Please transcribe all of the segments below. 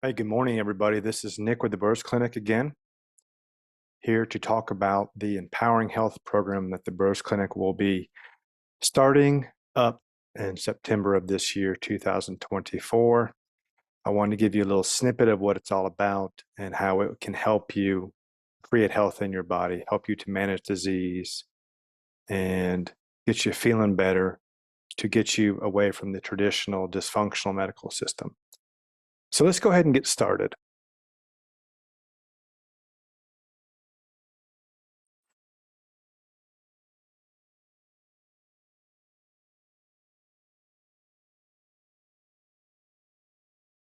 Hey, good morning, everybody. This is Nick with the Burroughs Clinic again, here to talk about the Empowering Health program that the Burroughs Clinic will be starting up in September of this year, 2024. I wanted to give you a little snippet of what it's all about and how it can help you create health in your body, help you to manage disease, and get you feeling better to get you away from the traditional dysfunctional medical system. So let's go ahead and get started.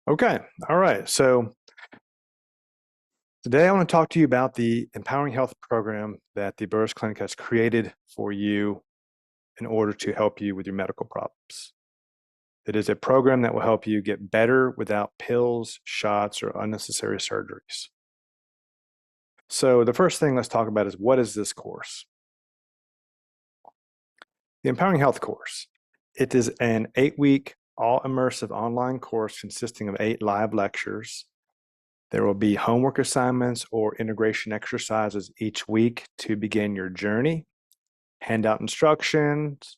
Okay, all right. So today I want to talk to you about the Empowering Health program that the Burroughs Clinic has created for you in order to help you with your medical problems. It is a program that will help you get better without pills, shots, or unnecessary surgeries. So the first thing let's talk about is, what is this course? The Empowering Health course. It is an 8-week, all-immersive online course consisting of 8 live lectures. There will be homework assignments or integration exercises each week to begin your journey, handout instructions.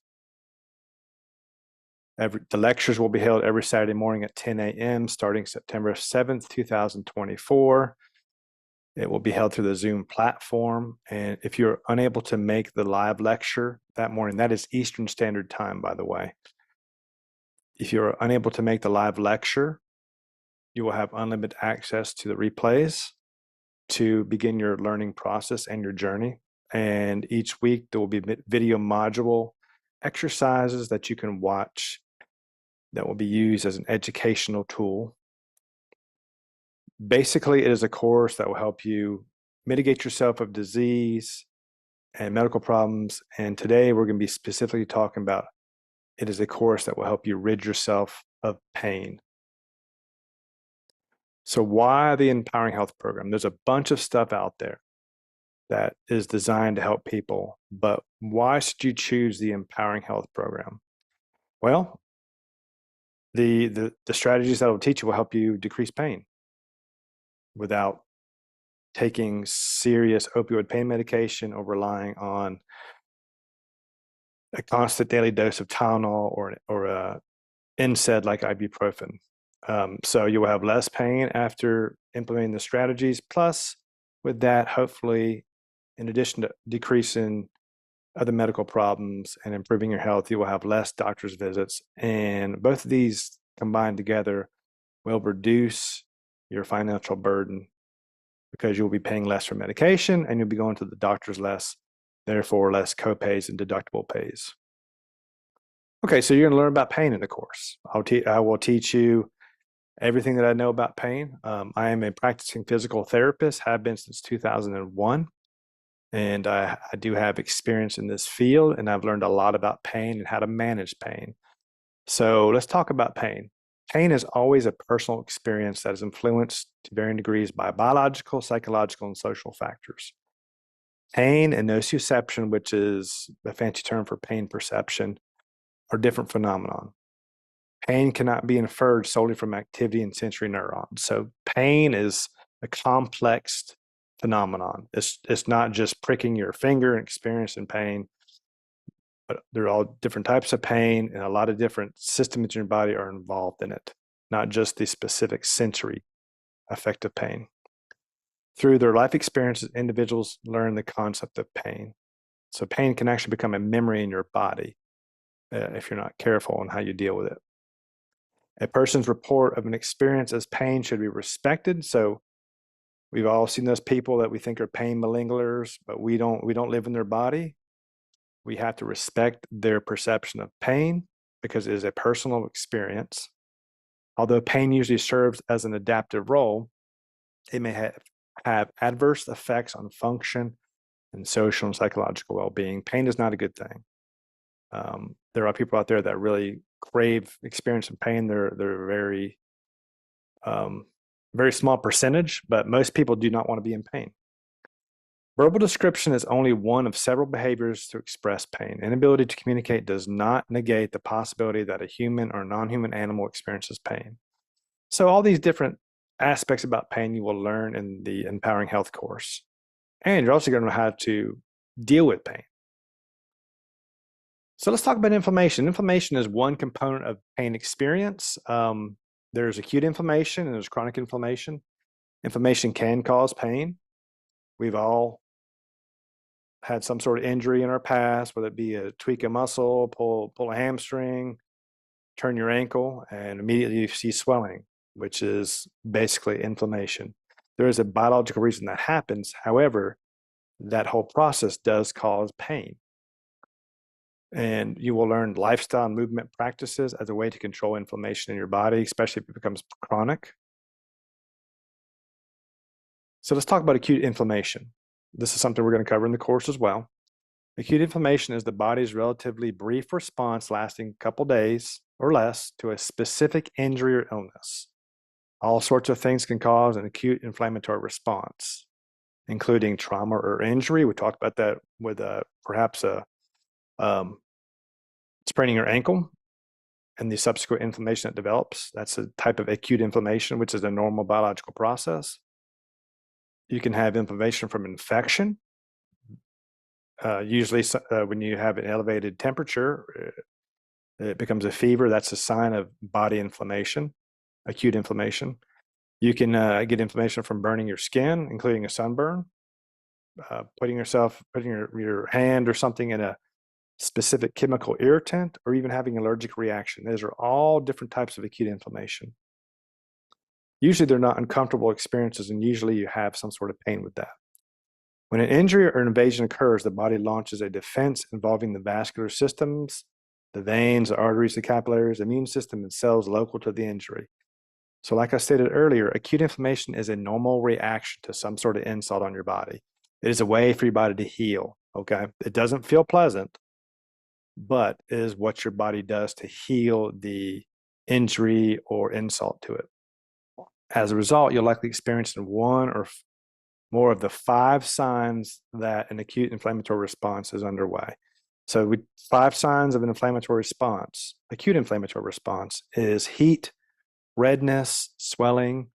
The lectures will be held every Saturday morning at 10 a.m. starting September 7th, 2024. It will be held through the Zoom platform. And if you're unable to make the live lecture that morning, that is Eastern Standard Time, by the way. If you're unable to make the live lecture, you will have unlimited access to the replays to begin your learning process and your journey. And each week there will be video module exercises that you can watch that will be used as an educational tool. Basically, it is a course that will help you mitigate yourself of disease and medical problems. And today we're going to be specifically talking about, it is a course that will help you rid yourself of pain. So why the Empowering Health program? There's a bunch of stuff out there that is designed to help people, but why should you choose the Empowering Health program? Well, the strategies that will teach you will help you decrease pain without taking serious opioid pain medication or relying on a constant daily dose of Tylenol or a NSAID like ibuprofen. So you will have less pain after implementing the strategies. Plus, with that, hopefully, in addition to decreasing other medical problems and improving your health, you will have less doctor's visits. And both of these combined together will reduce your financial burden because you'll be paying less for medication and you'll be going to the doctors less, therefore less copays and deductible pays. Okay, so you're going to learn about pain in the course. I will teach you everything that I know about pain. I am a practicing physical therapist, have been since 2001. And I do have experience in this field, and I've learned a lot about pain and how to manage pain. So let's talk about pain. Pain is always a personal experience that is influenced to varying degrees by biological, psychological, and social factors. Pain and nociception, which is a fancy term for pain perception, are different phenomenon. Pain cannot be inferred solely from activity in sensory neurons. So pain is a complex phenomenon. It's not just pricking your finger and experiencing pain, but they're all different types of pain, and a lot of different systems in your body are involved in it, not just the specific sensory effect of pain. Through their life experiences, individuals learn the concept of pain. So pain can actually become a memory in your body if you're not careful on how you deal with it. A person's report of an experience as pain should be respected. So we've all seen those people that we think are pain malingerers, but we don't live in their body. We have to respect their perception of pain because it is a personal experience. Although pain usually serves as an adaptive role, it may have adverse effects on function and social and psychological well-being. Pain is not a good thing. There are people out there that really crave experiencing pain. They're very very small percentage, but most people do not want to be in pain. Verbal description is only one of several behaviors to express pain. Inability to communicate does not negate the possibility that a human or non-human animal experiences pain. So all these different aspects about pain you will learn in the Empowering Health course. And you're also going to know how to deal with pain. So let's talk about inflammation. Inflammation is one component of pain experience. There's acute inflammation and there's chronic inflammation. Inflammation can cause pain. We've all had some sort of injury in our past, whether it be a tweak a muscle, pull a hamstring, turn your ankle, and immediately you see swelling, which is basically inflammation. There is a biological reason that happens. However, that whole process does cause pain. And you will learn lifestyle and movement practices as a way to control inflammation in your body, especially if it becomes chronic. So let's talk about acute inflammation. This is something we're going to cover in the course as well. Acute inflammation is the body's relatively brief response lasting a couple days or less to a specific injury or illness. All sorts of things can cause an acute inflammatory response, including trauma or injury. We talked about that with perhaps spraining your ankle and the subsequent inflammation that develops. That's a type of acute inflammation, which is a normal biological process. You can have inflammation from infection. Usually when you have an elevated temperature, it becomes a fever. That's a sign of body inflammation, acute inflammation. You can get inflammation from burning your skin, including a sunburn, putting your hand or something in a specific chemical irritant, or even having an allergic reaction. Those are all different types of acute inflammation. Usually they're not uncomfortable experiences, and usually you have some sort of pain with that. When an injury or an invasion occurs, the body launches a defense involving the vascular systems, the veins, the arteries, the capillaries, immune system, and cells local to the injury. So like I stated earlier, acute inflammation is a normal reaction to some sort of insult on your body. It is a way for your body to heal, okay? It doesn't feel pleasant, but it is what your body does to heal the injury or insult to it. As a result, you'll likely experience one or more of the 5 signs that an acute inflammatory response is underway. So 5 signs of an inflammatory response, acute inflammatory response, is heat, redness, swelling,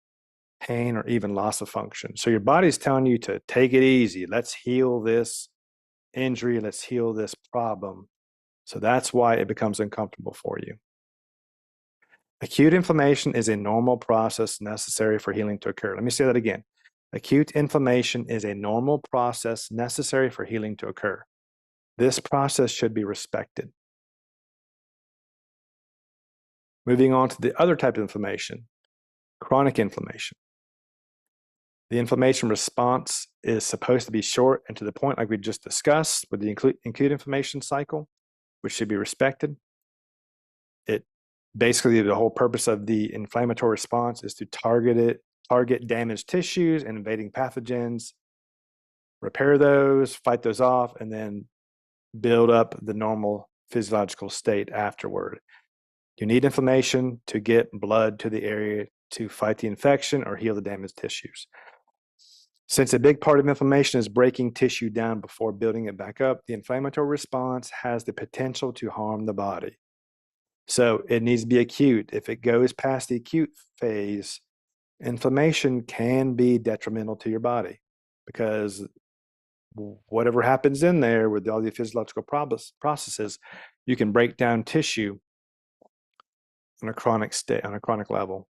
pain, or even loss of function. So your body's telling you to take it easy. Let's heal this injury. Let's heal this problem. So that's why it becomes uncomfortable for you. Acute inflammation is a normal process necessary for healing to occur. Let me say that again. Acute inflammation is a normal process necessary for healing to occur. This process should be respected. Moving on to the other type of inflammation, chronic inflammation. The inflammation response is supposed to be short and to the point, like we just discussed with the acute inflammation cycle, which should be respected. Basically, the whole purpose of the inflammatory response is to target damaged tissues and invading pathogens, repair those, fight those off, and then build up the normal physiological state afterward. You need inflammation to get blood to the area to fight the infection or heal the damaged tissues. Since a big part of inflammation is breaking tissue down before building it back up, the inflammatory response has the potential to harm the body. So it needs to be acute. If it goes past the acute phase, inflammation can be detrimental to your body, because whatever happens in there with all the physiological processes, you can break down tissue on a chronic level.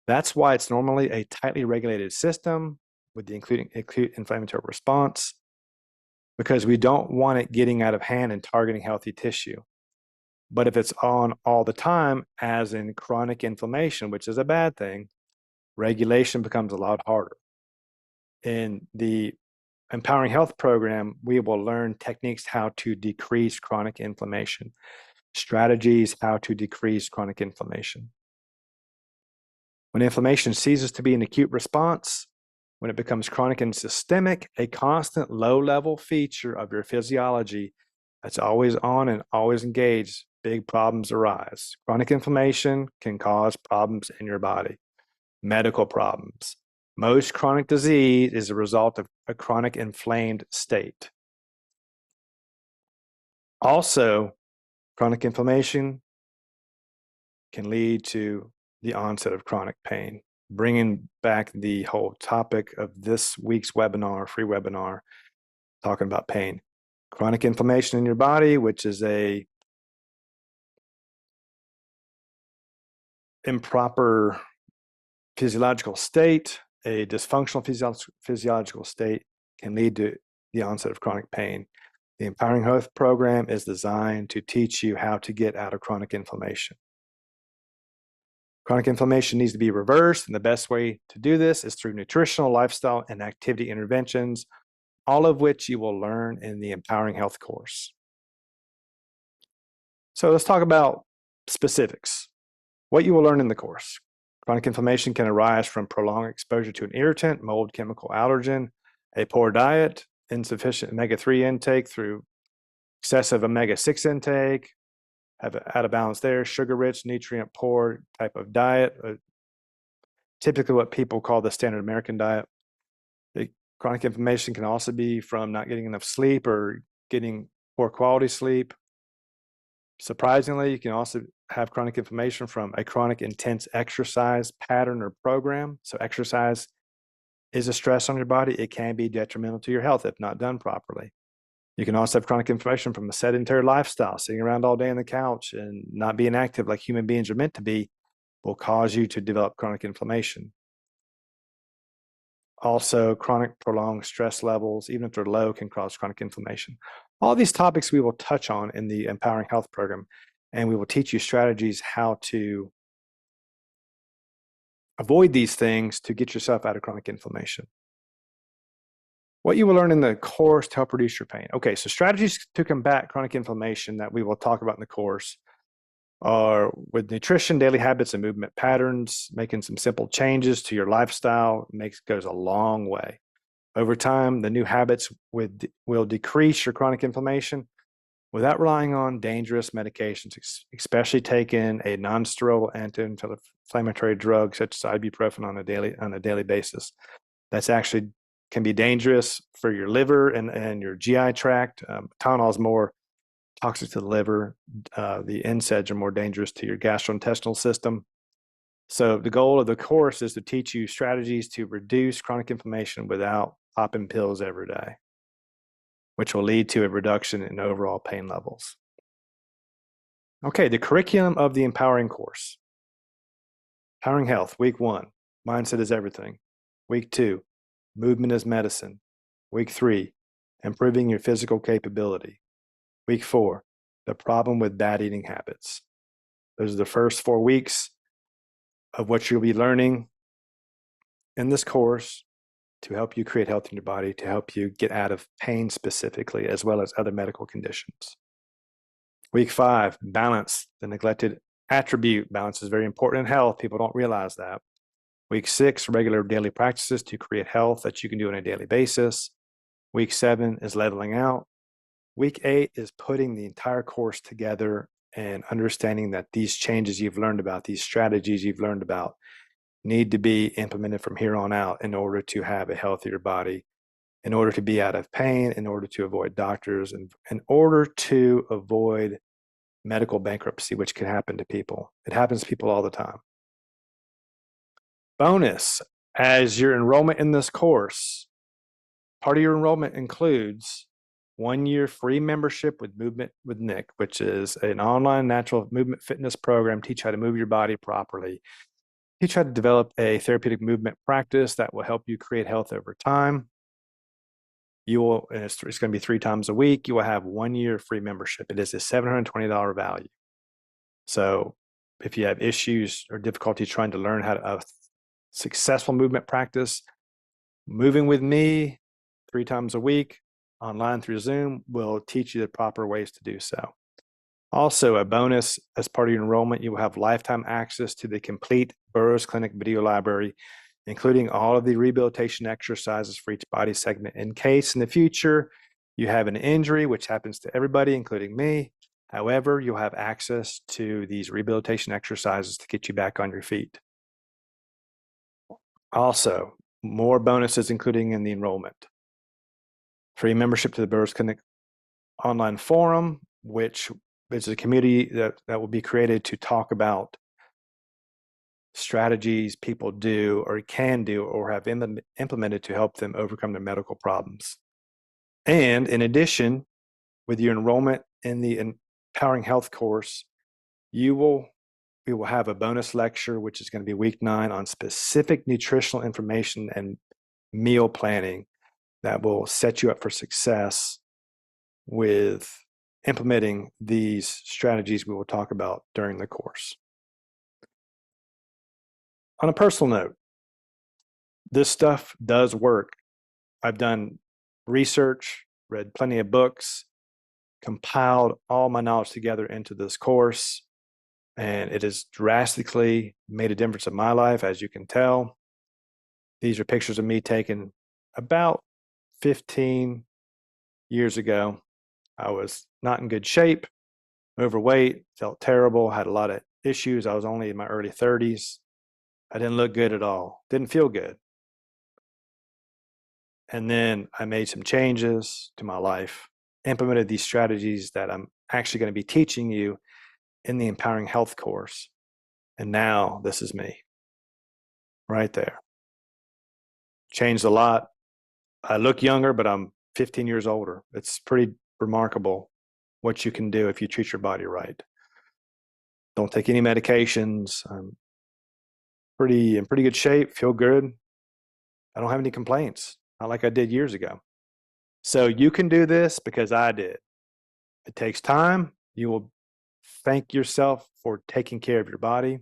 That's why it's normally a tightly regulated system with the acute inflammatory response, because we don't want it getting out of hand and targeting healthy tissue. But if it's on all the time, as in chronic inflammation, which is a bad thing, regulation becomes a lot harder. In the Empowering Health program, we will learn techniques how to decrease chronic inflammation, strategies how to decrease chronic inflammation. When inflammation ceases to be an acute response, when it becomes chronic and systemic, a constant low-level feature of your physiology that's always on and always engaged, big problems arise. Chronic inflammation can cause problems in your body, medical problems. Most chronic disease is a result of a chronic inflamed state. Also, chronic inflammation can lead to the onset of chronic pain. bringing back the whole topic of this week's webinar, free webinar, talking about pain. Chronic inflammation in your body, which is a improper physiological state, a dysfunctional physiological state, can lead to the onset of chronic pain. The Empowering Health program is designed to teach you how to get out of chronic inflammation. Chronic inflammation needs to be reversed, and the best way to do this is through nutritional, lifestyle, and activity interventions, all of which you will learn in the Empowering Health course. So let's talk about specifics. What you will learn in the course. Chronic inflammation can arise from prolonged exposure to an irritant, mold, chemical, allergen, a poor diet, insufficient omega-3 intake through excessive omega-6 intake, have it out of balance there, sugar-rich, nutrient-poor type of diet, typically what people call the standard American diet. Chronic inflammation can also be from not getting enough sleep or getting poor quality sleep. Surprisingly, you can also have chronic inflammation from a chronic intense exercise pattern or program. So exercise is a stress on your body. It can be detrimental to your health if not done properly. You can also have chronic inflammation from a sedentary lifestyle. Sitting around all day on the couch and not being active like human beings are meant to be will cause you to develop chronic inflammation. Also, chronic prolonged stress levels, even if they're low, can cause chronic inflammation. All these topics we will touch on in the Empowering Health program, and we will teach you strategies how to avoid these things to get yourself out of chronic inflammation. What you will learn in the course to help reduce your pain. Okay, so strategies to combat chronic inflammation that we will talk about in the course are with nutrition, daily habits, and movement patterns. Making some simple changes to your lifestyle goes a long way. Over time, the new habits will decrease your chronic inflammation without relying on dangerous medications, especially taking a non-steroidal anti-inflammatory drug such as ibuprofen on a daily basis. That's actually can be dangerous for your liver and your GI tract. Tylenol is more toxic to the liver. The NSAIDs are more dangerous to your gastrointestinal system. So the goal of the course is to teach you strategies to reduce chronic inflammation without popping pills every day, which will lead to a reduction in overall pain levels. Okay, the curriculum of the Empowering course. Empowering Health, Week 1, Mindset is Everything. Week 2, Movement is Medicine. Week 3, Improving Your Physical Capability. Week 4, The Problem with Bad Eating Habits. Those are the first 4 weeks of what you'll be learning in this course to help you create health in your body, to help you get out of pain specifically, as well as other medical conditions. Week 5, balance, the neglected attribute. Balance is very important in health. People don't realize that. Week 6, regular daily practices to create health that you can do on a daily basis. Week 7 is leveling out. Week 8 is putting the entire course together and understanding that these changes you've learned about, these strategies you've learned about, need to be implemented from here on out in order to have a healthier body, in order to be out of pain, in order to avoid doctors, and in order to avoid medical bankruptcy, which can happen to people. It happens to people all the time. Bonus, as your enrollment in this course, part of your enrollment includes 1 year free membership with Movement with Nick, which is an online natural movement fitness program, teach how to move your body properly. Teach how to develop a therapeutic movement practice that will help you create health over time. It's going to be 3 times a week. You will have 1 year free membership. It is a $720 value. So if you have issues or difficulty trying to learn how to a successful movement practice, moving with me 3 times a week online through Zoom will teach you the proper ways to do so. Also, a bonus as part of your enrollment, you will have lifetime access to the complete Burroughs Clinic video library, including all of the rehabilitation exercises for each body segment. In case in the future you have an injury, which happens to everybody, including me, however, you'll have access to these rehabilitation exercises to get you back on your feet. Also, more bonuses including in the enrollment. Free membership to the Burroughs Clinic online forum, which is a community that will be created to talk about strategies people do or can do or have implemented to help them overcome their medical problems. And in addition, with your enrollment in the Empowering Health course, we will have a bonus lecture, which is going to be week 9, on specific nutritional information and meal planning that will set you up for success with implementing these strategies we will talk about during the course. On a personal note, this stuff does work. I've done research, read plenty of books, compiled all my knowledge together into this course, and it has drastically made a difference in my life, as you can tell. These are pictures of me taken about 15 years ago. I was not in good shape, overweight, felt terrible, had a lot of issues. I was only in my early 30s. I didn't look good at all, didn't feel good. And then I made some changes to my life, implemented these strategies that I'm actually going to be teaching you in the Empowering Health course. And now this is me right there. Changed a lot. I look younger, but I'm 15 years older. It's pretty remarkable what you can do if you treat your body right. Don't take any medications. I'm in pretty good shape, feel good. I don't have any complaints, not like I did years ago. So you can do this because I did. It takes time. You will thank yourself for taking care of your body.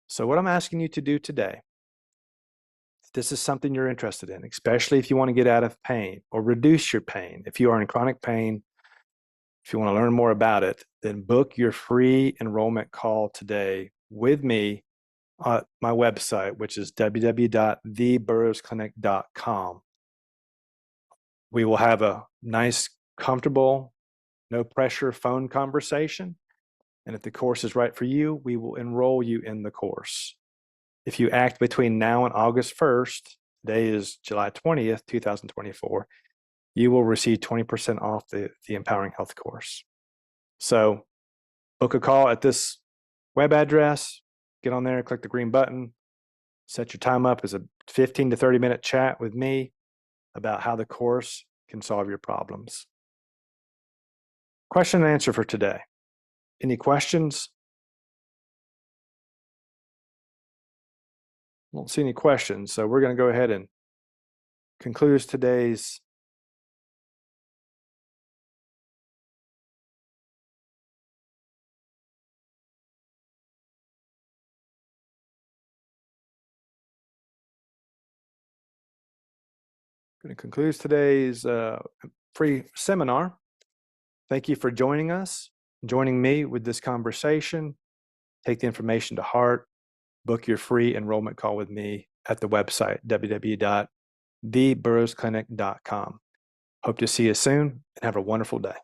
So what I'm asking you to do today, if this is something you're interested in, especially if you want to get out of pain or reduce your pain, if you are in chronic pain, if you want to learn more about it, then book your free enrollment call today with me at my website, which is www.theburroughsclinic.com. We will have a nice, comfortable, no pressure phone conversation. And if the course is right for you, we will enroll you in the course. If you act between now and August 1st, today is July 20th, 2024, you will receive 20% off the Empowering Health course. So book a call at this web address, get on there, click the green button, set your time up as a 15 to 30-minute chat with me about how the course can solve your problems. Question and answer for today. Any questions? I don't see any questions, so we're going to go ahead and conclude today's free seminar. Thank you for joining us, joining me with this conversation. Take the information to heart. Book your free enrollment call with me at the website, www.theburroughsclinic.com. Hope to see you soon and have a wonderful day.